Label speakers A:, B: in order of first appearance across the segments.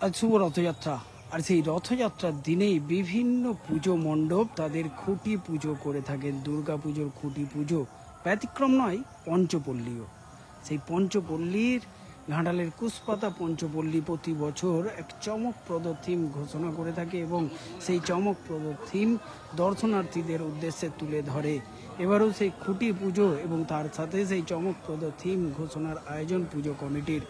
A: আজ শুভ রথযাত্রা। আর সেই রথযাত্রার দিনেই বিভিন্ন পুজো মণ্ডপ তাদের খুঁটি পুজো করে থাকেন। দুর্গা পুজোর খুঁটি পুজো ব্যতিক্রম নয়, পঞ্চপল্লীও। সেই পঞ্চপল্লীর ঘাটালের কুশপাতা পঞ্চপল্লী প্রতি বছর এক চমকপ্রদ থিম ঘোষণা করে থাকে এবং সেই চমকপ্রদ থিম দর্শনার্থীদের উদ্দেশ্যে তুলে ধরে। এবারও সেই খুঁটি পুজো এবং তার সাথে সেই চমকপ্রদ থিম ঘোষণার আয়োজন পুজো কমিটির।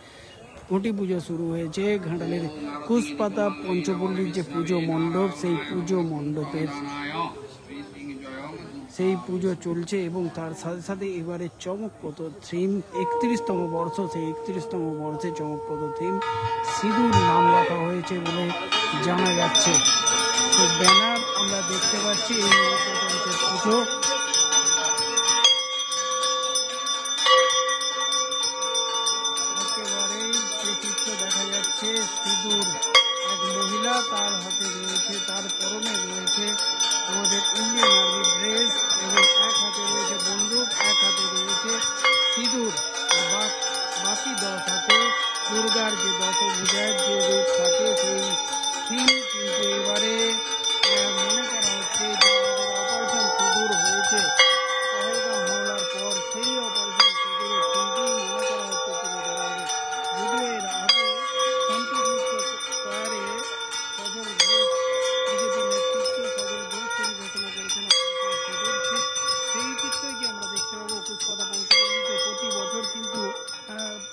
A: খুঁটি পুজো শুরু হয়েছে ঘাটালের কুশপাতা পঞ্চপল্লীর যে পুজো মণ্ডপ, সেই পুজো মণ্ডপের সেই পুজো চলছে এবং তার সাথে সাথে এবারে চমকপ্রদ থিম 31তম বর্ষ। সেই 31তম বর্ষে চমকপ্রদ থিম সিঁদুর নাম রাখা হয়েছে বলে জানা যাচ্ছে। সেই ব্যানার আমরা দেখতে পাচ্ছি। এই পুজো দেখা যাচ্ছে সিঁদুর, এক মহিলা তার হাতে রয়েছে, তার পরনে রয়েছে আমাদের ইন্ডিয়ান আর্মি ড্রেস এবং এক হাতে রয়েছে বন্দুক, এক হাতে রয়েছে সিঁদুর। বাকি 10 হাতে দুর্গার যে দশভুজার যে রূপ থাকে সেই থিম কিন্তু এবারে মনে করা হচ্ছে যে অপারেশন সিঁদুর হয়েছে পহেলগাঁও হামলার পর, সেই অপারেশন সিঁদুরের থিমকেই মনে করা হচ্ছে তুলে ধরা হবে। যদিও এর আগে শান্তিযুক্ত প্রয়ারে সজল ঘোষ, বিজেপি নেতৃত্বে সজল ঘোষ তিনি ঘোষণা করেছেন সেই চিত্রই যে আমরা দেখতে পাবো কুশপাতা পঞ্চপল্লীতে। প্রতি বছর কিন্তু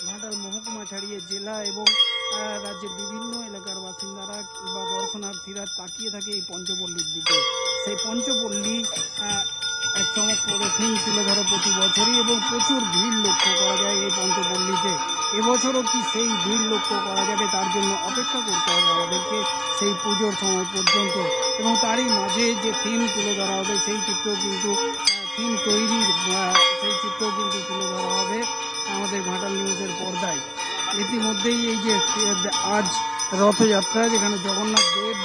A: ঘাটাল মহকুমা ছাড়িয়ে জেলা এবং রাজ্যের বিভিন্ন এলাকার বাসিন্দারা বা দর্শনার্থীরা তাকিয়ে থাকে এই পঞ্চপল্লীর দিকে। সেই পঞ্চপল্লী এক চমকপ্রদ থিম তুলে ধরে প্রতি বছরই এবং প্রচুর ভিড় লক্ষ্য করা যায় এই পঞ্চপল্লীতে। এবছরও কি সেই ভিড় লক্ষ্য করা যাবে, তার জন্য অপেক্ষা করতে হবে আমাদেরকে সেই পুজোর সময় পর্যন্ত। এবং তারই মাঝে যে থিম তুলে ধরা হবে সেই চিত্র কিন্তু থিম তৈরির সেই চিত্র কিন্তু তুলে ধরা হবে আমাদের ঘাটাল নিউজের পর্দায়। ইতিমধ্যেই এই যে আজ রথযাত্রা, যেখানে জগন্নাথ দেব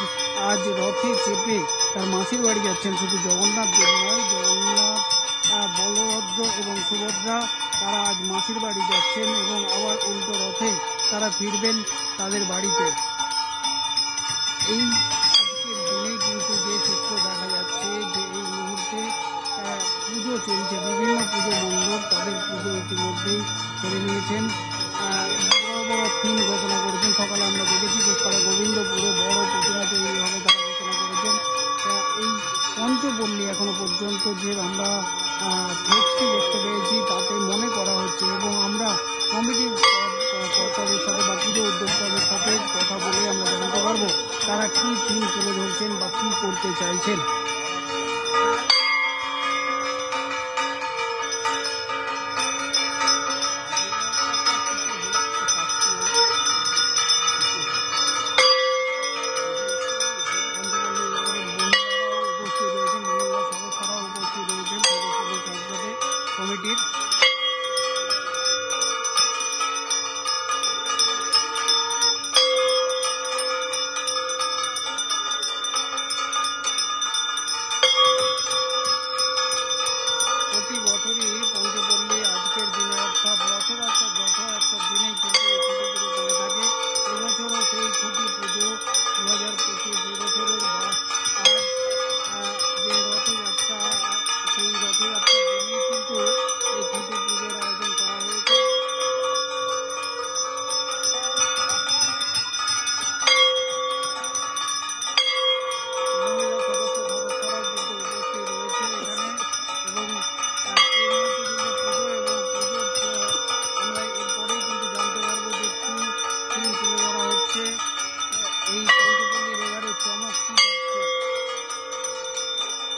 A: আজ রথে চেপে তার মাসির বাড়ি যাচ্ছেন। শুধু জগন্নাথ দেব নয়, জগন্নাথ, বলভদ্র এবং সুভদ্রা তারা আজ মাসির বাড়ি যাচ্ছেন এবং আবার উল্টো রথে তারা ফিরবেন তাদের বাড়িতে। এই আজকের দিনে কিন্তু যে চিত্র দেখা যাচ্ছে যে এই মুহূর্তে পুজো চলছে, বিভিন্ন পুজো মণ্ডপ তাদের পুজো ইতিমধ্যেই করে নিয়েছেন, বড় বড় থিম ঘোষণা করেছেন। সকালে আমরা দেখেছি কুশপাতা গোবিন্দপুরে বড় প্রতিমা তৈরি হবে তারা ঘোষণা করেছেন। এই পঞ্চপল্লী এখনো পর্যন্ত যে আমরা ফ্লেক্সটি দেখতে পেয়েছি তাতে মনে করা হচ্ছে এবং আমরা কমিটির কর্তাদের সাথে বা পুজো উদ্যোক্তাদের সাথে কথা বলে আমরা জানতে পারবো তারা কী থিম তুলে ধরছেন বা কী করতে চাইছেন। কমিটির প্রতি বছরই পঞ্চপল্লী আজকের দিনে অর্থাৎ রথযাত্রার দিনেই কিন্তু এই খুঁটি পুজো করে থাকে। এবছরও সেই খুঁটি পুজো 2025 এবছরের আজ যে রথযাত্রা, সেই রথযাত্রার দিনেই কিন্তু এই খুঁটি পুজোর আয়োজন করা হয়েছে। মহিলা সদস্যরাও কিন্তু উপস্থিত রয়েছে এখানে এবং এই মহাপুজোর পুজো এবং পুজোর আমরা এরপরেই কিন্তু জানতে পারবো যে কী থিম তুলে ধরা হচ্ছে। এই পঞ্চপল্লীর এবারে চমক কী যাচ্ছে।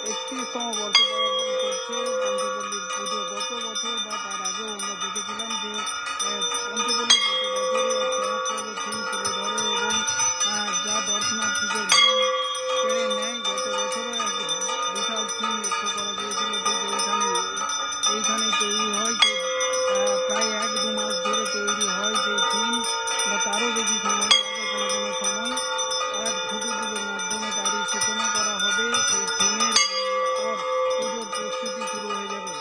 A: 31তম বর্ষ পদার্পণ করছে পঞ্চপল্লীর পুজো। গত বছর বা তার আগেও আমরা দেখেছিলাম যে পঞ্চপল্লী প্রতি বছরই এক চমকপ্রদ থিম তুলে ধরে এবং যা দর্শনার্থীদের মন কেড়ে নেয়। গত বছরও এক বিশাল থিম লক্ষ্য করা গিয়েছিল। ঠিক এইখানে তৈরি হয়, যে প্রায় 1-2 মাস ধরে তৈরি হয় সেই থিম বা তারও বেশি সময় লাগে কোনো কোনো সময়। আজ খুঁটি পুজোর মাধ্যমে তারই সূচনা করা হবে সেই থিমের পর পুজোর প্রস্তুতি শুরু হয়ে যাবে।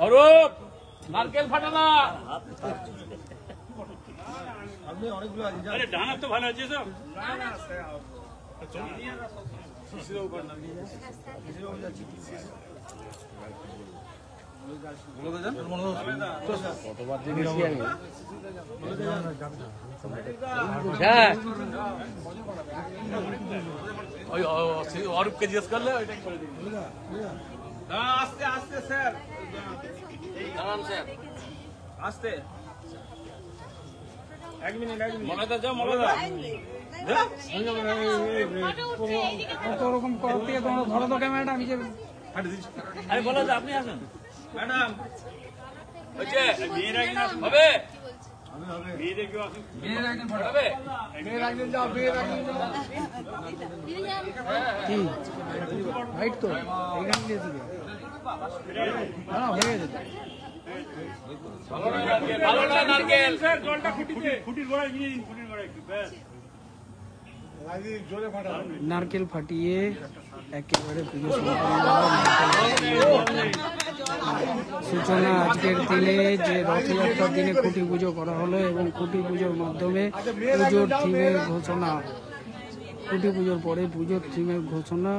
B: অরূপ নারকেল ফাটানা ডানা তো ভালো আছে সব অরূপকে জিজ্ঞেস করলে ওইটাই করে দিন। আস্তে আস্তে স্যার, দাঁড়ান স্যার, আস্তে 1 মিনিট মলাদা যাও মলাদা
A: কত রকম করতে ধরো তো ক্যামেরাটা আমি যে
B: আরে বলো আপনি আসুন ম্যাডাম ওকে মেয়েরা কি না হবে মেয়েদের কি আসুন মেয়েরা একদম হবে মেয়েরা একদম যাও মেয়েরা একদম যাও
A: কি রাইট তো এইখান দিয়ে দিবে না হয়ে গেছে
B: ভালো না নারকেল স্যার জলটা খুঁটির গোড়ায় নিয়ে দিন খুঁটির গোড়ায় একটু ব্যাস
A: নারকেল ফাটিয়ে একেবারে পুজো সূচনা আজকের দিনে যে রথযাত্রার দিনে খুঁটি পুজো করা হলো এবং খুঁটি পুজোর মাধ্যমে পুজোর থিমের ঘোষণা, খুঁটি পুজোর পরে পুজোর থিমের ঘোষণা।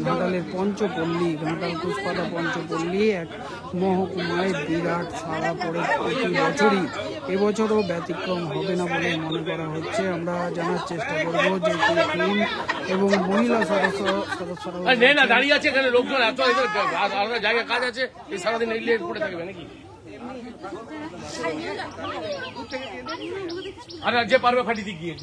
A: ঘাটালের পঞ্চপল্লী, ঘাটাল পুষ্পাটা পঞ্চপল্লী এক মহকুমায় বিরাট সাড়া পড়ে প্রতি বছরই, এবছরও ব্যতিক্রম হবে না বলে মনে করা হচ্ছে। আমরা জানার চেষ্টা করবো যে থিম এবং মহিলা সদস্যরা
B: দাঁড়িয়ে আছে এখানে লোকজন এত আলাদা জায়গায় কাজ আছে এই সারাদিন এই লেট পড়ে থাকবে নাকি? আরে যে পারবে ফাটি দিয়ে গিয়ে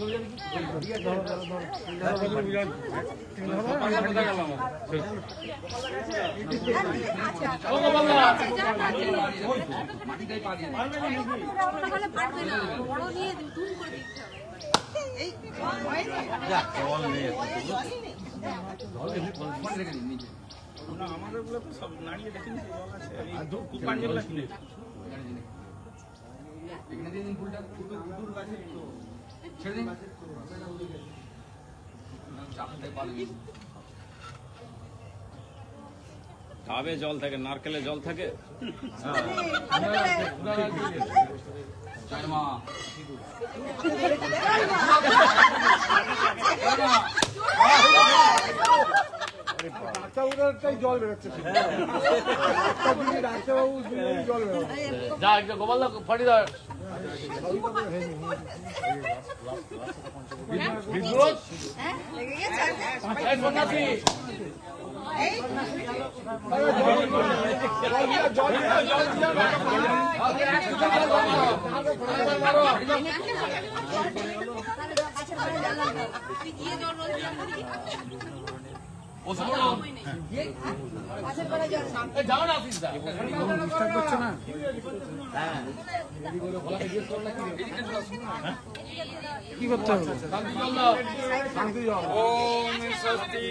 B: আমাদের গুলো তো সব নাড়িয়ে দেখেন কাবে জল থাকে, নারকেলে জল থাকে।
A: জল বেরোচ্ছে
B: যা একটু গোপাল দা ফাটি দাও
A: করছে না। কি করতে হবে?
C: ওম স্বস্তি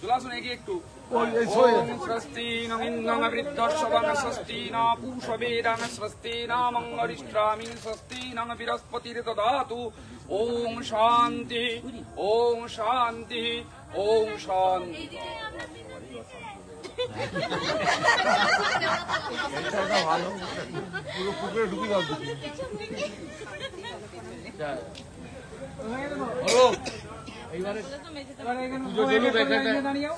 C: চলাসুন এগিয়ে একটু। ওম স্বস্তি নমিন্দং বৃদ্ধর্ষবং স্বস্তি না পুষবেদাং স্বস্তি না মঙ্গলিষ্ট্রামিং স্বস্তি নং বৃহস্পতির দদাতু। ওম শান্তি ওম শান্তি ওম শান্তি।
A: ভালো পুরো পুকুরে ঢুকে দাও। এইবারে দাঁড়িয়ে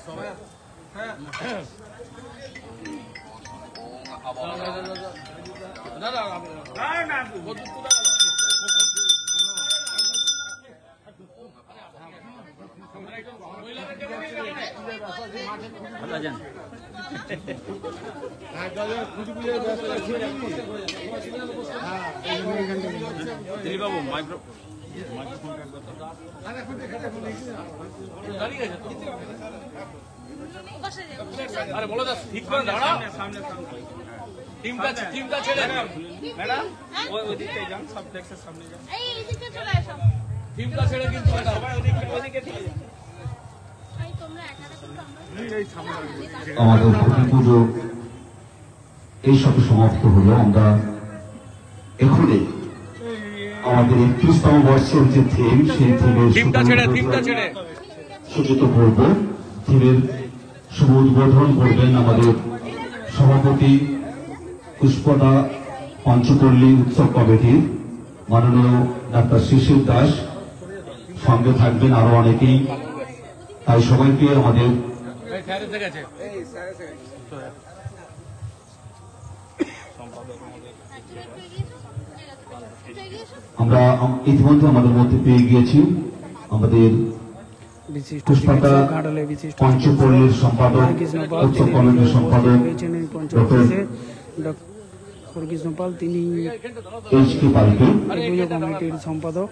B: বাবু মাইক্রো আরে বলো দা ঠিক করে দাঁড়াও টিমটা ছেড়ে ম্যাডাম ওই দিকটাই যান, সব ডেস্কের সামনে যান, এই দিকে চলে আসো, টিমটা ছেড়ে কিন্তু সবাই ওদিকে ঠিক আছে।
D: আমাদের খুঁটি পুজো এই সবে সমাপ্ত হলো। আমরা এখনই আমাদের 31তম বর্ষের যে থিম, সেই থিমের সূচিত করব। থিমের শুভ উদ্বোধন করবেন আমাদের সভাপতি পুষ্পদা পঞ্চপল্লী উৎসব কমিটির মাননীয় ডাক্তার শিশির দাস, সঙ্গে থাকবেন আরো অনেকেই। তাই সবাইকে আমাদের আমরা ইতিমধ্যে আমাদের মধ্যে পেয়ে গিয়েছি আমাদের পুষ্পদা পঞ্চপল্লীর সম্পাদক, উৎসব কমিটির সম্পাদক ডক্টর
A: কৃষ্ণপাল, তিনি
D: এইচ.কে. পালকে,
A: পুজো কমিটির সম্পাদক।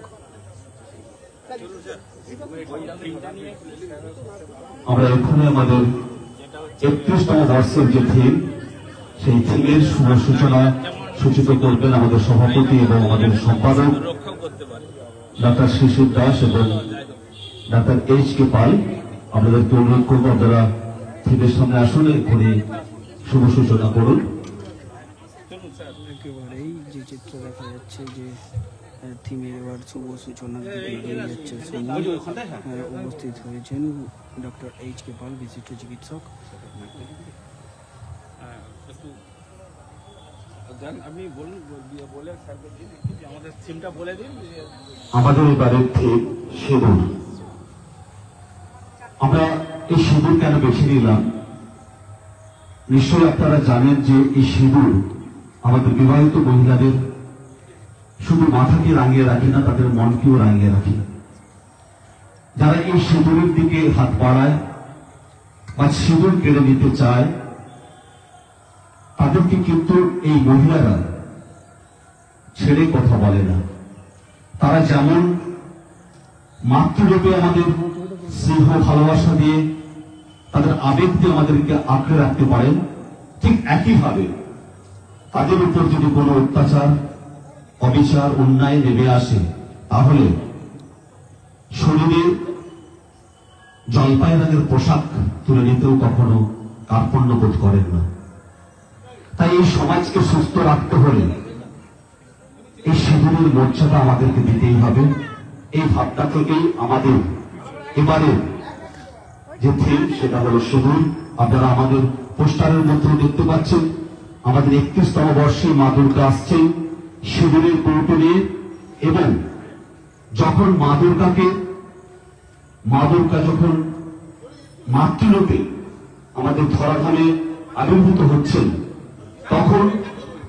D: আমরা এখানে আমাদের 31তম বর্ষের যে থিম, সেই থিমের শুভ সূচনা সূচিত করবেন আমাদের সভাপতি এবং আমাদের সম্পাদক ডাক্তার শিশির দাস এবং ডাক্তার এইচ.কে. পাল। আপনাদেরকে অনুরোধ করবো আপনারা থিমের সামনে আসুন, এখানে শুভ সূচনা করুন।
A: একেবারেই যে চিত্র দেখা যাচ্ছে যে থিমের এবার শুভ সূচনার দিকে এগিয়ে যাচ্ছে উপস্থিত হয়েছেন ডক্টর এইচ.কে. পাল, বিশিষ্ট চিকিৎসক।
D: আমাদের এবারের থিম সিঁদুর। আমরা এই সিঁদুর কেন বেছে নিলাম? নিশ্চয়ই আপনারা জানেন যে এই সিঁদুর আমাদের বিবাহিত মহিলাদের শুধু মাথাকে রাঙিয়ে রাখে না, তাদের মনকেও রাঙিয়ে রাখে। যারা এই সিঁদুরের দিকে হাত বাড়ায় বা সিঁদুর কেড়ে নিতে চায়, তাদেরকে কিন্তু এই মহিলারা ছেড়ে কথা বলে না। তারা যেমন মাতৃরূপে আমাদের স্নেহ ভালোবাসা দিয়ে, তাদের আবেগ দিয়ে আমাদেরকে আঁকড়ে রাখতে পারেন, ঠিক একইভাবে তাদের উপর যদি কোনো অত্যাচার, অবিচার, অন্যায় নেমে আসে, তাহলে শরীরে জলপাই রঙের পোশাক তুলে নিতেও কখনো কার্পণ্য বোধ করেন না। তাই এই সমাজকে সুস্থ রাখতে হলে এই সিঁদুরের মর্যাদা আমাদেরকে দিতেই হবে। এই ভাবনা থেকেই আমাদের এবারে যে থিম, সেটা হলো সিঁদুর। আপনারা আমাদের পোস্টারের মধ্যে দেখতে পাচ্ছেন, আমাদের 31তম বর্ষে মা দুর্গা আসছেন সিঁদুরের কৌটো নিয়ে। এবং যখন মা দুর্গা যখন মাতৃরূপে আমাদের ধরাধামে আবির্ভূত হচ্ছেন, তখন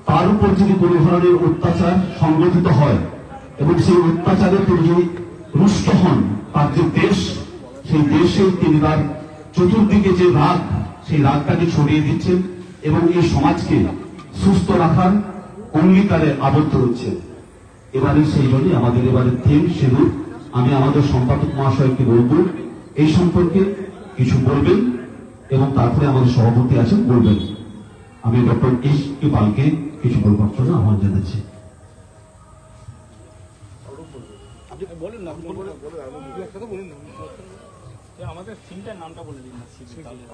D: তার উপর যদি কোনো ধরনের অত্যাচার সংগঠিত হয় এবং সেই অত্যাচারে তিনি যদি রুষ্ট হন, তার যে দেশ, সেই দেশে তিনি তার চতুর্দিকে যে রাগ, সেই রাগটাকে ছড়িয়ে দিচ্ছেন এবং এই সমাজকে সুস্থ রাখার অঙ্গীকারে আবদ্ধ হচ্ছে। এবারে সেই জন্যই আমাদের এবারে থিম সিঁদুর। আমি আমাদের সম্পাদক মহাশয়কে বলবো এই সম্পর্কে কিছু বলবেন এবং তারপরে আমাদের সভাপতি আছেন বলবেন। আমি ডক্টর এইচ.কে. পালকে কিছু বলবার জন্য আহ্বান জানাচ্ছি।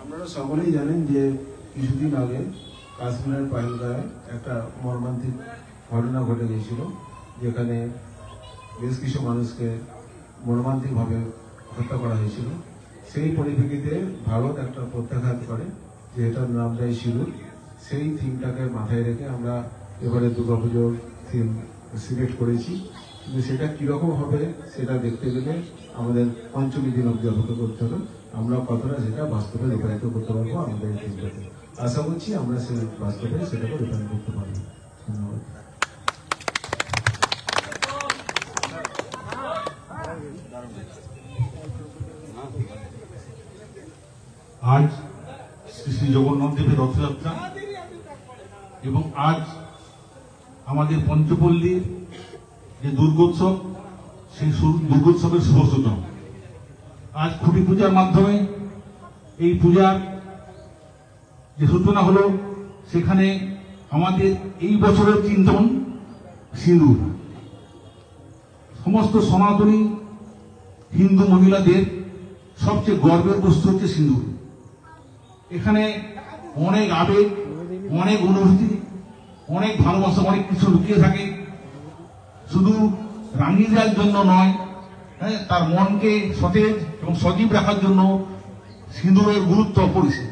E: আপনারা সকলেই জানেন যে কিছুদিন আগে কাশ্মীরের পহেলগাঁয়ে একটা মর্মান্তিক ঘটনা ঘটে গিয়েছিল, যেখানে বেশ কিছু মানুষকে মর্মান্তিকভাবে হত্যা করা হয়েছিল। সেই পরিপ্রেক্ষিতে ভারত একটা প্রত্যাঘাত করে যে এটার নাম দেয় সিঁদুর। সেই থিমটাকে মাথায় রেখে আমরা এবারে দুর্গাপুজোর থিম সিলেক্ট করেছি। কিন্তু সেটা কিরকম হবে সেটা দেখতে গেলে আমাদের পঞ্চমী দিন অব্দি অপেক্ষা করতে হবে। আমরা কতটা সেটা বাস্তবে রূপায়িত করতে পারবো আমাদের এই থিমটাতে। আশা করছি আমরা সেই বাস্তবে সেটাকে রূপায়ণ করতে পারবো। ধন্যবাদ।
F: আজ শ্রী শ্রী জগন্নাথ দেবের রথযাত্রা এবং আজ আমাদের পঞ্চপল্লীর যে দুর্গোৎসব, সেই দুর্গোৎসবের শুভ সূচনা। আজ খুঁটি পূজার মাধ্যমে এই পূজার যে সূচনা হলো, সেখানে আমাদের এই বছরের চিন্তন সিঁদুর। সমস্ত সনাতনী হিন্দু মহিলাদের সবচেয়ে গর্বের বস্তু হচ্ছে সিঁদুর। এখানে অনেক আবেগ, অনেক অনুভূতি, অনেক ভালোবাসা, অনেক কিছু লুকিয়ে থাকে। শুধু রাঙিয়ে দেওয়ার জন্য নয়, তার মনকে সতেজ এবং সজীব রাখার জন্য সিঁদুরের গুরুত্ব অপরিসীম।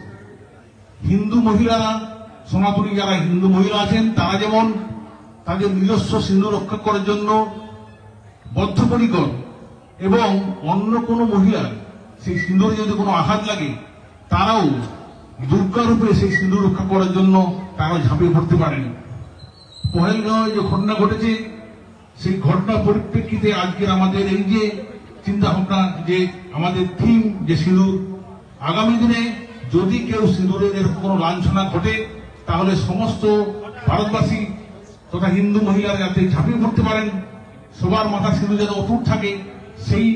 F: হিন্দু মহিলারা, সনাতনী যারা হিন্দু মহিলা আছেন, তারা যেমন তাদের নিজস্ব সিঁদুর রক্ষা করার জন্য বদ্ধপরিকর, এবং অন্য কোনো মহিলার সেই সিঁদুরে যদি কোনো আঘাত লাগে তারাও দুর্গা রূপে সেই সিঁদুর রক্ষা করার জন্য তারাও ঝাঁপিয়ে পড়তে পারেন। পহেলগাঁওয়ে যে ঘটনা ঘটেছে, সেই ঘটনার পরিপ্রেক্ষিতে আজকের আমাদের এই যে চিন্তা ভাবনা, যে আমাদের থিম যে সিঁদুর, আগামী দিনে যদি কেউ সিঁদুরের এরকম কোনো লাঞ্ছনা ঘটে তাহলে সমস্ত ভারতবাসী তথা হিন্দু মহিলারা যাতে ঝাঁপিয়ে পড়তে পারেন, সবার মাথা সিঁদুর যেন অটুট থাকে, সেই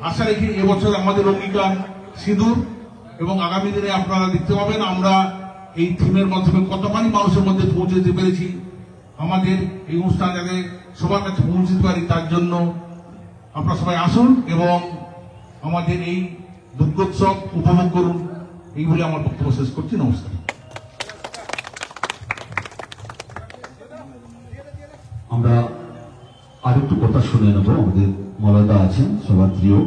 F: আশা রেখে এবছর আমাদের অঙ্গীকার সিঁদুর। এবং আগামী দিনে আপনারা দেখতে পাবেন আমরা এই থিমের মাধ্যমে কতখানি মানুষের মধ্যে পৌঁছে দিতে পেরেছি। আমাদের এই অনুষ্ঠান যাতে সবার কাছে পৌঁছে দিতে পারি, তার জন্য আপনারা সবাই আসুন এবং আমাদের এই দুর্গোৎসব উপভোগ করুন। এই বলে আমার বক্তব্য শেষ করছি। নমস্কার।
D: আমরা আরেকটু কথা শুনে নেব। আমাদের মলয়দা আছেন সবার প্রিয়,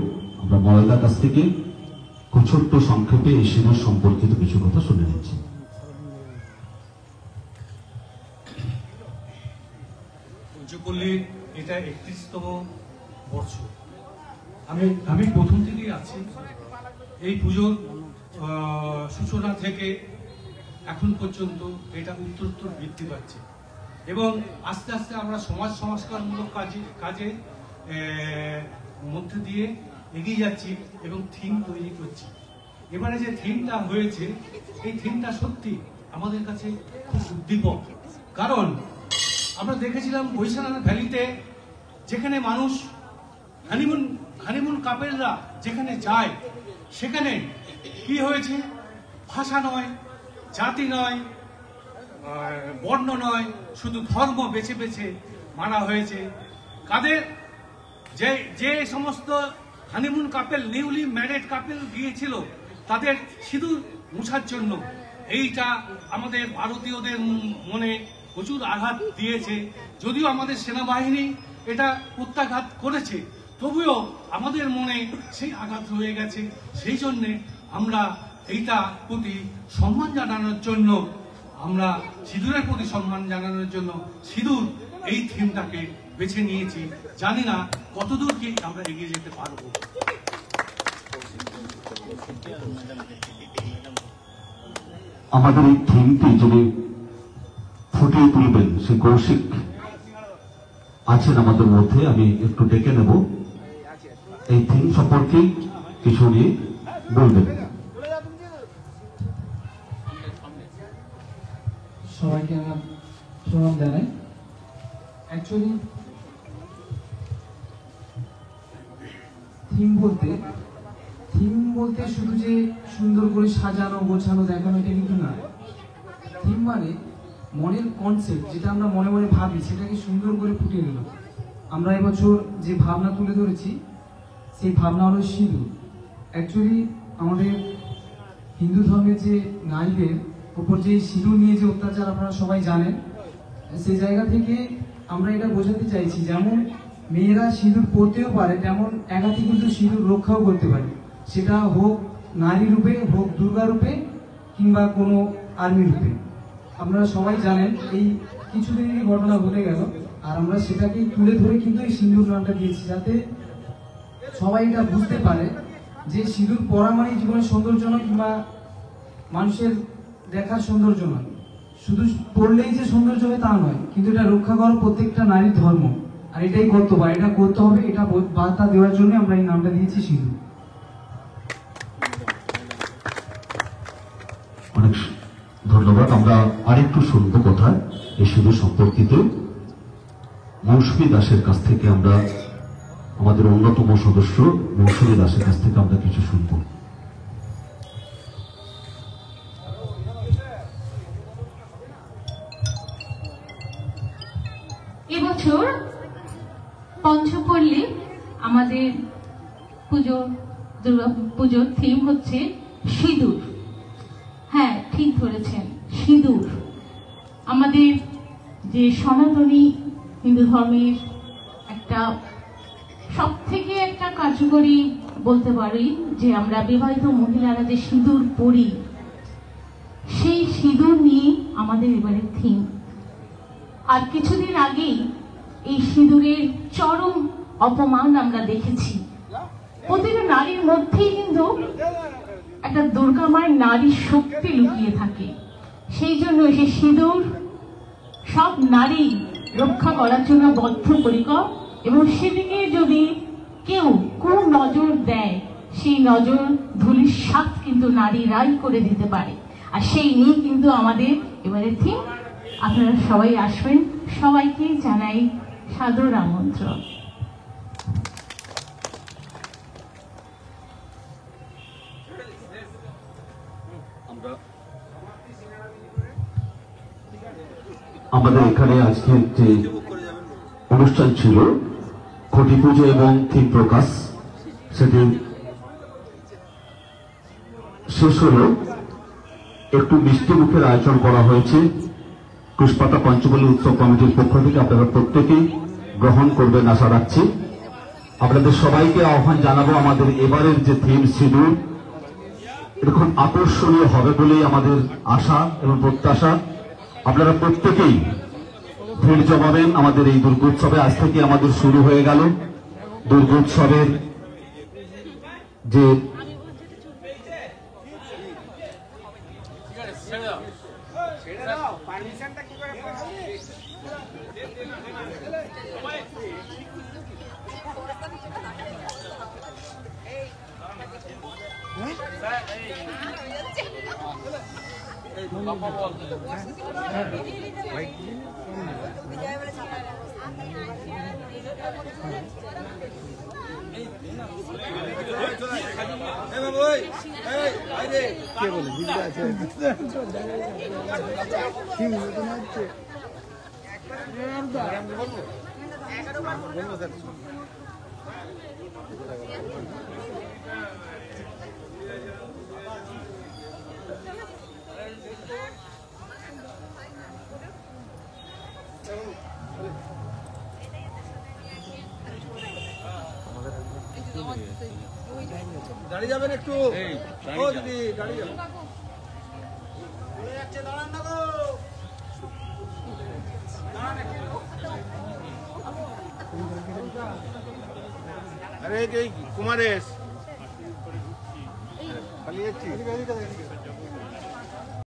D: আমরা মলয়দার কাছ থেকে খুব ছোট্ট সংক্ষেপে এই সিঁদুর সম্পর্কিত কিছু কথা শুনে নিচ্ছি।
G: পঞ্চপল্লীর এটা 31তম বর্ষ। আমি প্রথম থেকেই আছি এই পুজোর সূচনা থেকে এখন পর্যন্ত। এটা উত্তরোত্তর বৃদ্ধি পাচ্ছে এবং আস্তে আস্তে আমরা সমাজ সংস্কারমূলক কাজে মধ্যে দিয়ে এগিয়ে যাচ্ছি এবং থিম তৈরি করছি। এবারে যে থিমটা হয়েছে, এই থিমটা সত্যি আমাদের কাছে খুব উদ্দীপক। কারণ আমরা দেখেছিলাম বৈশাখ ভ্যালিতে, যেখানে মানুষ হানিমুন কাপেলরা যেখানে যায়, সেখানে কি হয়েছে, ভাষা নয়, জাতি নয়, বর্ণ নয়, শুধু ধর্ম বেছে বেছে মারা হয়েছে। কাদের যে সমস্ত honeymoon couple, newly married couple গিয়েছিল, তাদের সিঁদুর মুছার জন্য। এইটা আমাদের ভারতীয়দের মনে প্রচুর আঘাত দিয়েছে। যদিও আমাদের সেনাবাহিনী এটা প্রত্যাঘাত করেছে, তবুও আমাদের মনে সেই আঘাত রয়ে গেছে। সেই জন্যে আমরা এইটা প্রতি সম্মান জানানোর জন্য, আমরা সিঁদুরের প্রতি সম্মান জানানোর জন্য সিঁদুর এই থিমটাকে বেছে নিয়েছি। জানি না কতদূর কি আমরা এগিয়ে যেতে পারবো।
D: আমাদের এই থিমটি যিনি ফুটিয়ে তুলবেন, সেই কৌশিক আছেন আমাদের মধ্যে। আমি একটু ডেকে নেব, এই থিম সম্পর্কে কিছু নিয়ে বলবেন।
H: সবাইকে আমার প্রণাম জানাই। অ্যাকচুয়ালি থিম বলতে শুধু যে সুন্দর করে সাজানো গোছানো দেখানো, এটা কিন্তু না। থিম মানে মনের কনসেপ্ট, যেটা আমরা মনে মনে ভাবি, সেটাকে সুন্দর করে ফুটিয়ে দিল। আমরা এবছর যে ভাবনা তুলে ধরেছি, সেই ভাবনা হলো সিঁদুর। অ্যাকচুয়ালি আমাদের হিন্দু ধর্মের যে নারীদের উপর যে সিঁদুর নিয়ে যে অত্যাচার আপনারা সবাই জানেন, সেই জায়গা থেকে আমরা এটা বোঝাতে চাইছি, যেমন মেয়েরা সিঁদুর পরতেও পারে, তেমন একাধিক কিন্তু সিঁদুর রক্ষাও করতে পারে। সেটা হোক নারী রূপে, হোক দুর্গা রূপে, কিংবা কোনো আর্মি রূপে। আপনারা সবাই জানেন এই কিছুদিনের ঘটনা ঘটে গেল, আর আমরা সেটাকে তুলে ধরে কিন্তু এই সিঁদুর নামটা দিয়েছি, যাতে সবাই এটা বুঝতে পারে যে সিঁদুর পরা মানে জীবনের সৌন্দর্য নয়, কিংবা মানুষের দেখার সৌন্দর্য নয়। শুধু পড়লেই যে সৌন্দর্য হবে তা নয়, কিন্তু এটা রক্ষা করা প্রত্যেকটা নারীর ধর্ম, আর এটাই কর্তব্য, এটা করতে হবে। এটা বার্তা দেওয়ার জন্য আমরা এই নামটা দিয়েছি সিঁদুর।
D: অনেক ধন্যবাদ। আমরা আরেকটু শুনবো কথা এই সিঁদুর সম্পর্কিত মৌসুমী দাসের কাছ থেকে। আমরা আমাদের অন্যতম সদস্য মৌসুমী দাসের কাছ থেকে আমরা কিছু শুনবো।
I: এবছর পঞ্চপল্লী আমাদের দুর্গা পুজোর থিম হচ্ছে সিঁদুর। হ্যাঁ, ঠিক ধরেছেন, সিঁদুর। আমাদের যে সনাতনী হিন্দু ধর্মের একটা সবথেকে একটা কার্যকরী বলতে পারি যে আমরা বিবাহিত মহিলারা যে সিঁদুর পরি, সেই সিঁদুর নিয়ে আমাদের এবারে থিম। আর কিছুদিন আগেই এই সিঁদুরের চরম অপমান আমরা দেখেছি। প্রতিটা নারীর মধ্যেই কিন্তু একটা দুর্গা মায়ের নারী শক্তি লুকিয়ে থাকে। সেই জন্য সে সিঁদুর সব নারী রক্ষা করার জন্য বদ্ধপরিকর, এবং সেদিকে যদি কেউ কোন নজর দেয়, সেই নজর ধূলিসাৎ কিন্তু নারীরাই করে দিতে পারে। আর সেই নিয়ে কিন্তু আমাদের এবারে থিম। আপনারা সবাই আসবেন, সবাইকে জানাই সাদর আমন্ত্রণ।
D: আমাদের এখানে আজকে যে অনুষ্ঠান ছিল খুঁটি পুজো এবং থিম প্রকাশ, সেটি শেষ হলো। একটু মিষ্টি মুখের আয়োজন করা হয়েছে কুশপাতা পঞ্চবলী উৎসব কমিটির পক্ষ থেকে। আপনারা প্রত্যেকেই গ্রহণ করবেন আশা রাখছি। আপনাদের সবাইকে আহ্বান জানাবো, আমাদের এবারের যে থিম সিঁদুর, এটা খুব আকর্ষণীয় হবে বলেই আমাদের আশা এবং প্রত্যাশা। আপনারা প্রত্যেকেই ভিড় জমাবেন আমাদের এই দুর্গোৎসবে। আজ থেকে আমাদের শুরু হয়ে গেল দুর্গোৎসবের যে
A: দাঁড়িয়ে যাবেন একটু, ও দিদি দাঁড়িয়ে যাবেন। আরে কুমারেশ পালিয়ে যাচ্ছি।